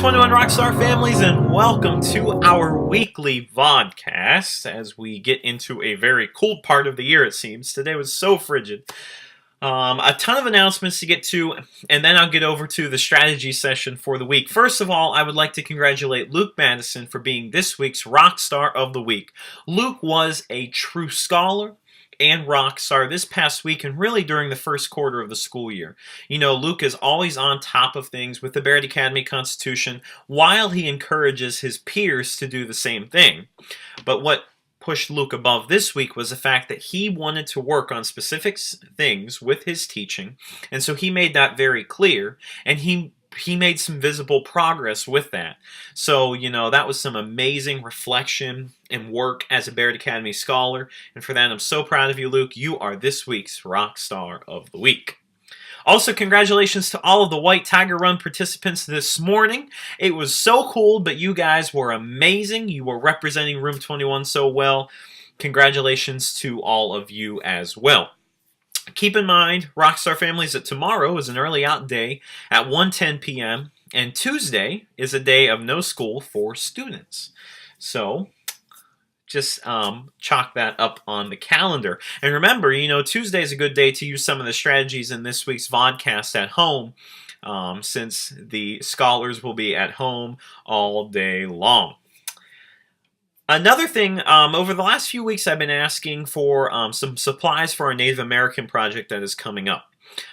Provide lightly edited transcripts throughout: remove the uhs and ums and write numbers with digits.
21 Rockstar families, and welcome to our weekly VODCAST as we get into a very cold part of the year, it seems. Today was so frigid. A ton of announcements to get to, and then I'll get over to the strategy session for the week. First of all, I would like to congratulate Luke Madison for being this week's Rockstar of the Week. Luke was a true scholar and rockstar this past week and really during the first quarter of the school year. You know, Luke is always on top of things with the Barrett Academy Constitution while he encourages his peers to do the same thing. But what pushed Luke above this week was the fact that he wanted to work on specific things with his teaching, and so he made that very clear, and he made some visible progress with that. So, you know, that was some amazing reflection and work as a Barrett Academy scholar, and for that I'm so proud of you, Luke. You are this week's Rockstar of the Week. Also, congratulations to all of the White Tiger Run participants this morning. It was so cool, but you guys were amazing. You were representing Room 21 so well. Congratulations to all of you as well. Keep in mind, Rockstar families, that tomorrow is an early out day at 1:10 p.m. and Tuesday is a day of no school for students. So just chalk that up on the calendar. And remember, you know, Tuesday is a good day to use some of the strategies in this week's VODCAST at home, since the scholars will be at home all day long. Another thing, over the last few weeks I've been asking for some supplies for our Native American project that is coming up.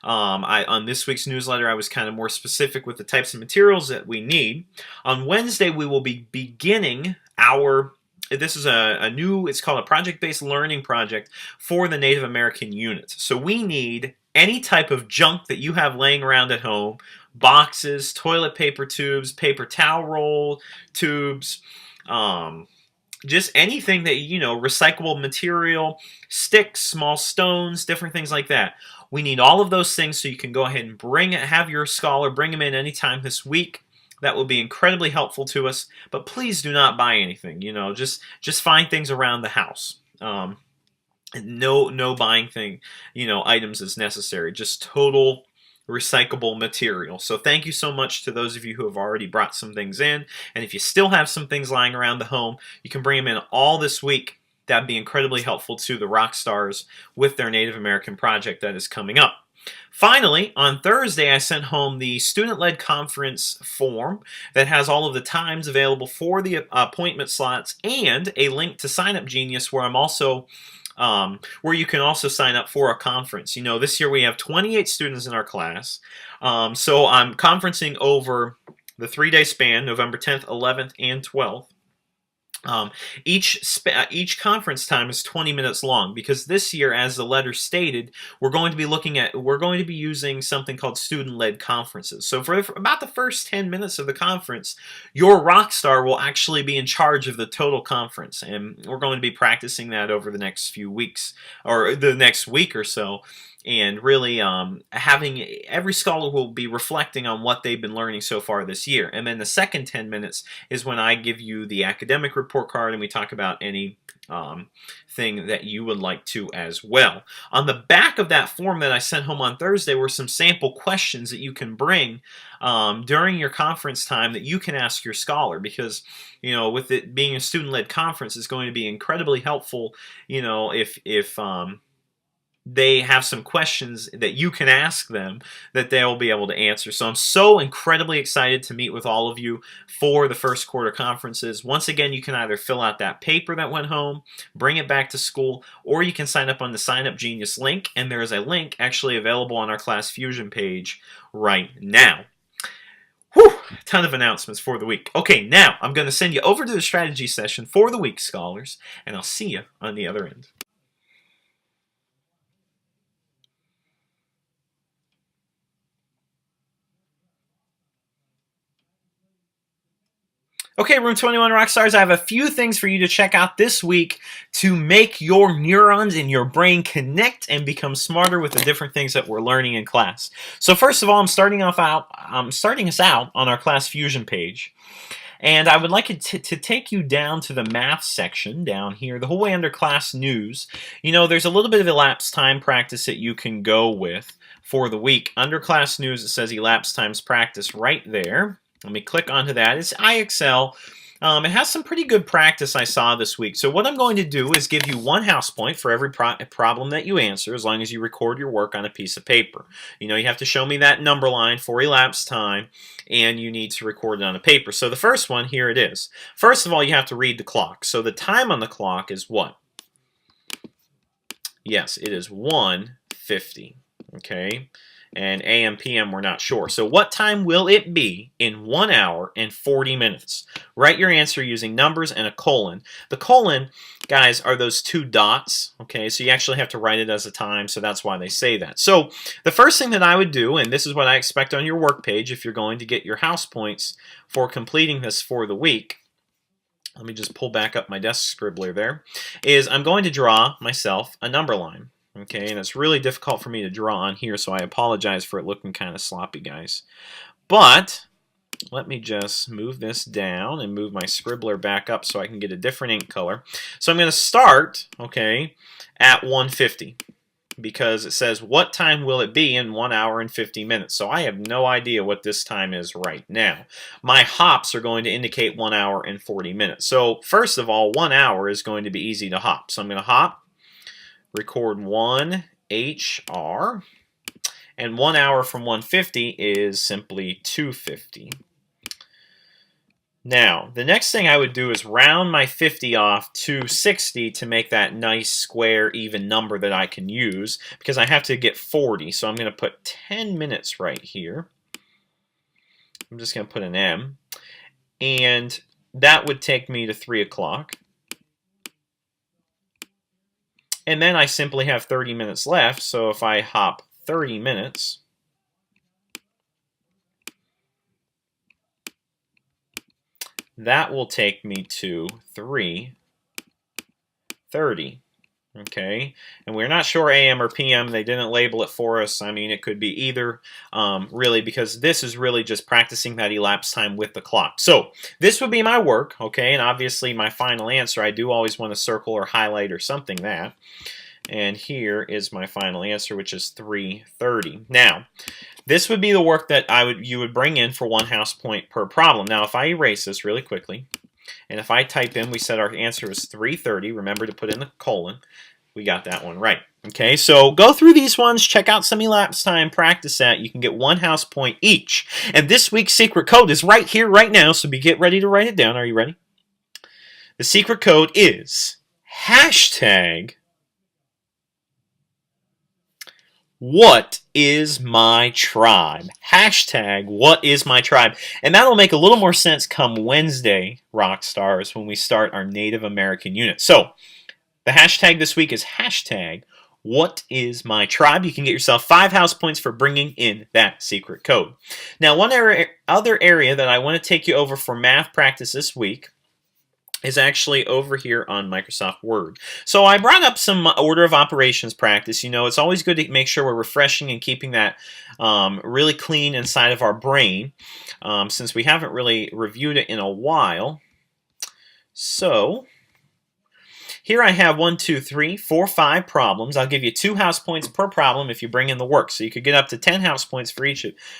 On this week's newsletter I was kind of more specific with the types of materials that we need. On Wednesday we will be beginning this is a new, it's called a project-based learning project for the Native American units. So we need any type of junk that you have laying around at home, boxes, toilet paper tubes, paper towel roll tubes, just anything that, you know, recyclable material, sticks, small stones, different things like that. We need all of those things so you can go ahead and have your scholar bring them in anytime this week. That will be incredibly helpful to us, but please do not buy anything. You know, just find things around the house. No buying items is necessary. Just total recyclable material. So thank you so much to those of you who have already brought some things in, and if you still have some things lying around the home, you can bring them in all this week. That'd be incredibly helpful to the rock stars with their Native American project that is coming up. Finally, on Thursday, I sent home the student-led conference form that has all of the times available for the appointment slots and a link to Sign Up Genius where where you can also sign up for a conference. You know, this year we have 28 students in our class, so I'm conferencing over the 3-day span, November 10th, 11th, and 12th. Each conference time is 20 minutes long because this year, as the letter stated, we're going to be using something called student-led conferences. So for about the first 10 minutes of the conference, your rock star will actually be in charge of the total conference, and we're going to be practicing that over the next few weeks or the next week or so. And really having every scholar will be reflecting on what they've been learning so far this year. And then the second 10 minutes is when I give you the academic report card and we talk about any thing that you would like to as well. On the back of that form that I sent home on Thursday were some sample questions that you can bring during your conference time that you can ask your scholar, because, you know, with it being a student-led conference, it's going to be incredibly helpful, you know, if they have some questions that you can ask them that they'll be able to answer. So I'm so incredibly excited to meet with all of you for the first quarter conferences. Once again, you can either fill out that paper that went home, bring it back to school, or you can sign up on the Sign Up Genius link, and there is a link actually available on our Class Fusion page right now. Whew, a ton of announcements for the week. Okay, now I'm going to send you over to the strategy session for the week, scholars, and I'll see you on the other end. Okay, Room 21 Rockstars, I have a few things for you to check out this week to make your neurons in your brain connect and become smarter with the different things that we're learning in class. So first of all, I'm starting us out on our Class Fusion page. And I would like it to take you down to the math section down here, the whole way under class news. You know, there's a little bit of elapsed time practice that you can go with for the week. Under class news, it says elapsed times practice right there. Let me click onto that. It's IXL. It has some pretty good practice I saw this week. So what I'm going to do is give you 1 house point for every problem that you answer, as long as you record your work on a piece of paper. You have to show me that number line for elapsed time, and you need to record it on a paper. So the first one, here it is. First of all, you have to read the clock. So the time on the clock is what? Yes, it is 1:50. Okay. And AM, PM, we're not sure. So what time will it be in 1 hour and 40 minutes? Write your answer using numbers and a colon. The colon, guys, are those 2 dots. Okay, so you actually have to write it as a time, so that's why they say that. So the first thing that I would do, and this is what I expect on your work page if you're going to get your house points for completing this for the week. Let me just pull back up my desk scribbler there, is I'm going to draw myself a number line. Okay, and it's really difficult for me to draw on here, so I apologize for it looking kind of sloppy, guys. But let me just move this down and move my scribbler back up so I can get a different ink color. So I'm going to start, okay, at 1:50, because it says, what time will it be in 1 hour and 50 minutes? So I have no idea what this time is right now. My hops are going to indicate 1 hour and 40 minutes. So first of all, 1 hour is going to be easy to hop. So I'm going to hop, record 1 HR, and 1 hour from 1:50 is simply 2:50. Now, the next thing I would do is round my 50 off to 60 to make that nice square even number that I can use, because I have to get 40. So I'm going to put 10 minutes right here. I'm just going to put an M, and that would take me to 3 o'clock. And then I simply have 30 minutes left, so if I hop 30 minutes, that will take me to 3:30. Okay, and we're not sure AM or PM. They didn't label it for us. I mean, it could be either, really, because this is really just practicing that elapsed time with the clock. So this would be my work, okay, and obviously my final answer, I do always want to circle or highlight or something that. And here is my final answer, which is 3:30. Now, this would be the work that you would bring in for 1 house point per problem. Now, if I erase this really quickly, and if I type in, we said our answer was 3:30. Remember to put in the colon. We got that one right. Okay, so go through these ones, check out some elapsed time, practice that. You can get 1 house point each. And this week's secret code is right here, right now, so get ready to write it down. Are you ready? The secret code is hashtag what is my tribe? Hashtag what is my tribe? And that'll make a little more sense come Wednesday, rock stars, when we start our Native American unit. So the hashtag this week is hashtag what is my tribe? You can get yourself 5 house points for bringing in that secret code. Now, one other area that I want to take you over for math practice this week is actually over here on Microsoft Word. So I brought up some order of operations practice. It's always good to make sure we're refreshing and keeping that really clean inside of our brain, since we haven't really reviewed it in a while. So here I have 1, 2, 3, 4, 5 problems. I'll give you 2 house points per problem if you bring in the work. So you could get up to 10 house points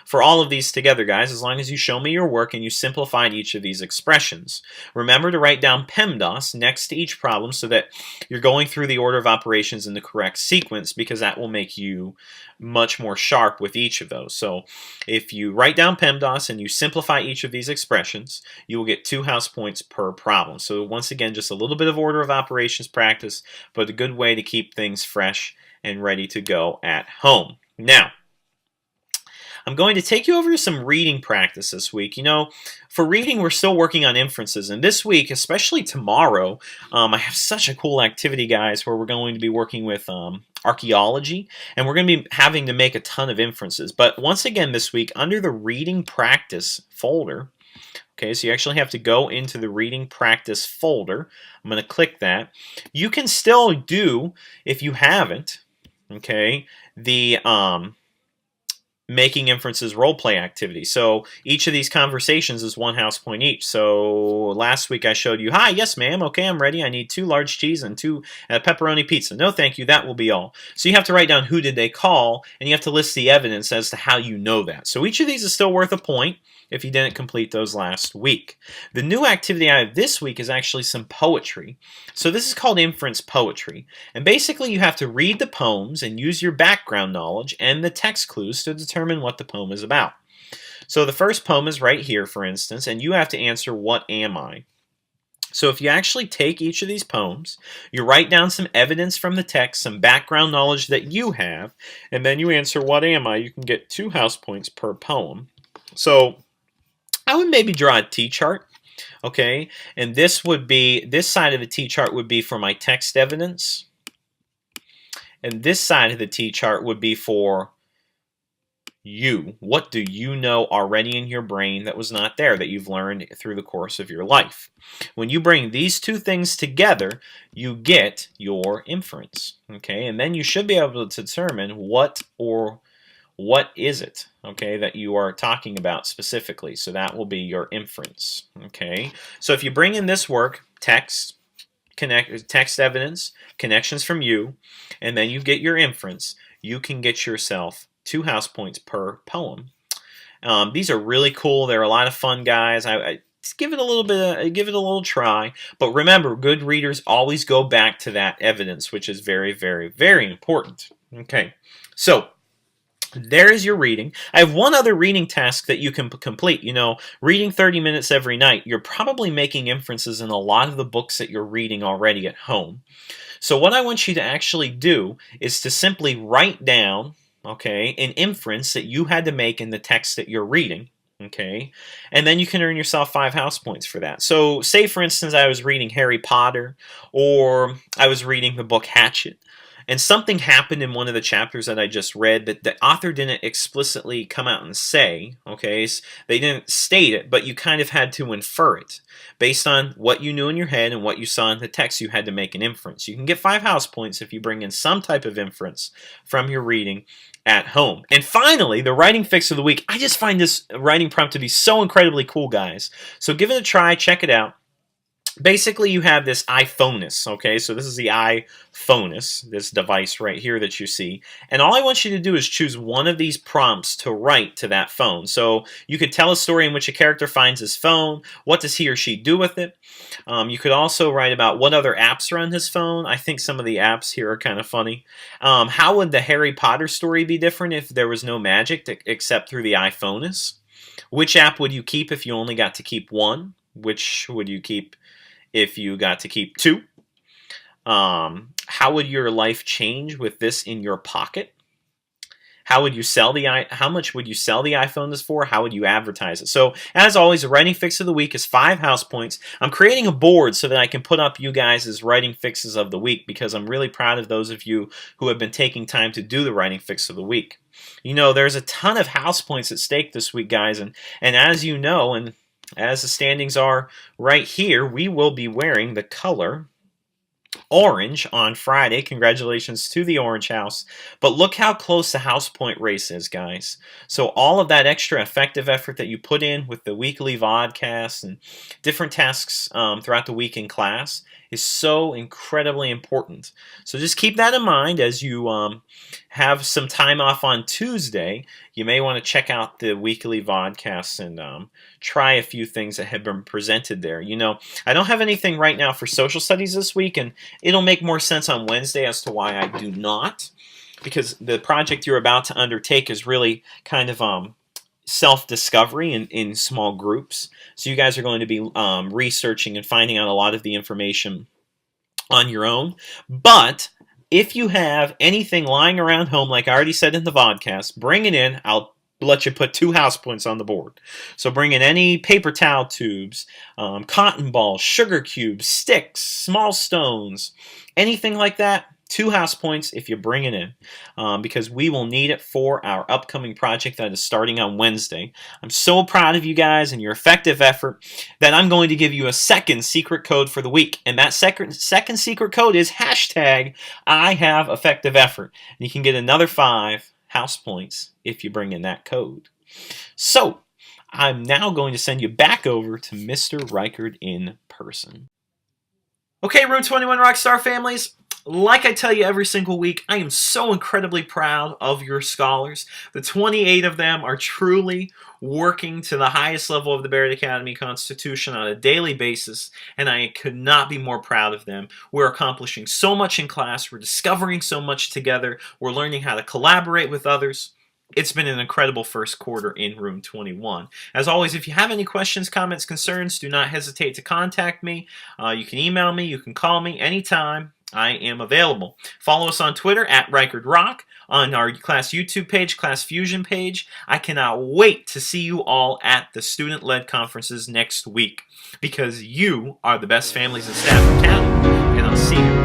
for all of these together, guys, as long as you show me your work and you simplified each of these expressions. Remember to write down PEMDAS next to each problem so that you're going through the order of operations in the correct sequence, because that will make you much more sharp with each of those. So if you write down PEMDAS and you simplify each of these expressions, you will get 2 house points per problem. So once again, just a little bit of order of operations practice, but a good way to keep things fresh and ready to go at home. Now, I'm going to take you over to some reading practice this week. For reading, we're still working on inferences, and this week, especially tomorrow, I have such a cool activity, guys, where we're going to be working with archaeology, and we're going to be having to make a ton of inferences. But once again this week, under the reading practice folder, okay, so you actually have to go into the reading practice folder. I'm going to click that. You can still do, if you haven't, okay, the making inferences roleplay activity. So each of these conversations is 1 house point each. So last week I showed you, hi, yes ma'am, okay, I'm ready. I need 2 large cheese and 2 pepperoni pizza. No thank you, that will be all. So you have to write down who did they call, and you have to list the evidence as to how you know that. So each of these is still worth a point if you didn't complete those last week. The new activity I have this week is actually some poetry. So this is called inference poetry. And basically you have to read the poems and use your background knowledge and the text clues to determine what the poem is about. So the first poem is right here, for instance, and you have to answer, what am I? So if you actually take each of these poems, you write down some evidence from the text, some background knowledge that you have, and then you answer, what am I? You can get 2 house points per poem. So I would maybe draw a T-chart, okay? And this side of the T-chart would be for my text evidence, and this side of the T-chart would be for you. What do you know already in your brain that was not there, that you've learned through the course of your life? When you bring these 2 things together, you get your inference, okay? And then you should be able to determine what is it, okay, that you are talking about specifically. So that will be your inference, okay? So if you bring in this work, text evidence, connections from you, and then you get your inference, you can get yourself 2 house points per poem. These are really cool. They're a lot of fun, guys. I just give it a little try. But remember, good readers always go back to that evidence, which is very, very, very important. Okay, so there is your reading. I have one other reading task that you can complete. You know, reading 30 minutes every night, you're probably making inferences in a lot of the books that you're reading already at home. So what I want you to actually do is to simply write down, okay, an inference that you had to make in the text that you're reading, okay, and then you can earn yourself 5 house points for that. So say, for instance, I was reading Harry Potter, or I was reading the book Hatchet, and something happened in one of the chapters that I just read that the author didn't explicitly come out and say, okay? So they didn't state it, but you kind of had to infer it. Based on what you knew in your head and what you saw in the text, you had to make an inference. You can get 5 house points if you bring in some type of inference from your reading at home. And finally, the writing fix of the week. I just find this writing prompt to be so incredibly cool, guys. So give it a try, check it out. Basically, you have this iPhonus, okay? So this is the iPhonus, this device right here that you see. And all I want you to do is choose one of these prompts to write to that phone. So you could tell a story in which a character finds his phone. What does he or she do with it? You could also write about what other apps are on his phone. I think some of the apps here are kind of funny. How would the Harry Potter story be different if there was no magic except through the iPhonus? Which app would you keep if you only got to keep one? Which would you keep if you got to keep 2? How would your life change with this in your pocket? How much would you sell the iPhone for? How would you advertise it? So, as always, the writing fix of the week is 5 house points. I'm creating a board so that I can put up you guys' writing fixes of the week, because I'm really proud of those of you who have been taking time to do the writing fix of the week. You know, there's a ton of house points at stake this week, guys, and as you know, and as the standings are right here, we will be wearing the color orange on Friday. Congratulations to the Orange House. But look how close the house point race is, guys. So all of that extra effective effort that you put in with the weekly VODCAST and different tasks throughout the week in class is so incredibly important. So just keep that in mind as you have some time off on Tuesday. You may want to check out the weekly VODcasts and try a few things that have been presented there. You know, I don't have anything right now for social studies this week, and it'll make more sense on Wednesday as to why I do not, because the project you're about to undertake is really kind of self-discovery in small groups. So you guys are going to be researching and finding out a lot of the information on your own. But if you have anything lying around home, like I already said in the VODcast, bring it in. I'll let you put 2 house points on the board. So bring in any paper towel tubes, cotton balls, sugar cubes, sticks, small stones, anything like that. 2 house points if you bring it in, because we will need it for our upcoming project that is starting on Wednesday. I'm so proud of you guys and your effective effort that I'm going to give you a second secret code for the week. And that second secret code is #IHaveEffectiveEffort. And you can get another 5 house points if you bring in that code. So, I'm now going to send you back over to Mr. Reichard in person. Okay, Room 21 Rockstar families, like I tell you every single week, I am so incredibly proud of your scholars. The 28 of them are truly working to the highest level of the Barrett Academy Constitution on a daily basis, and I could not be more proud of them. We're accomplishing so much in class, we're discovering so much together, we're learning how to collaborate with others. It's been an incredible first quarter in Room 21. As always, if you have any questions, comments, concerns, do not hesitate to contact me. You can email me, you can call me anytime. I am available. Follow us on Twitter at ReichardRock, on our class YouTube page, Class Fusion page. I cannot wait to see you all at the student-led conferences next week, because you are the best families and staff in town, and I'll see you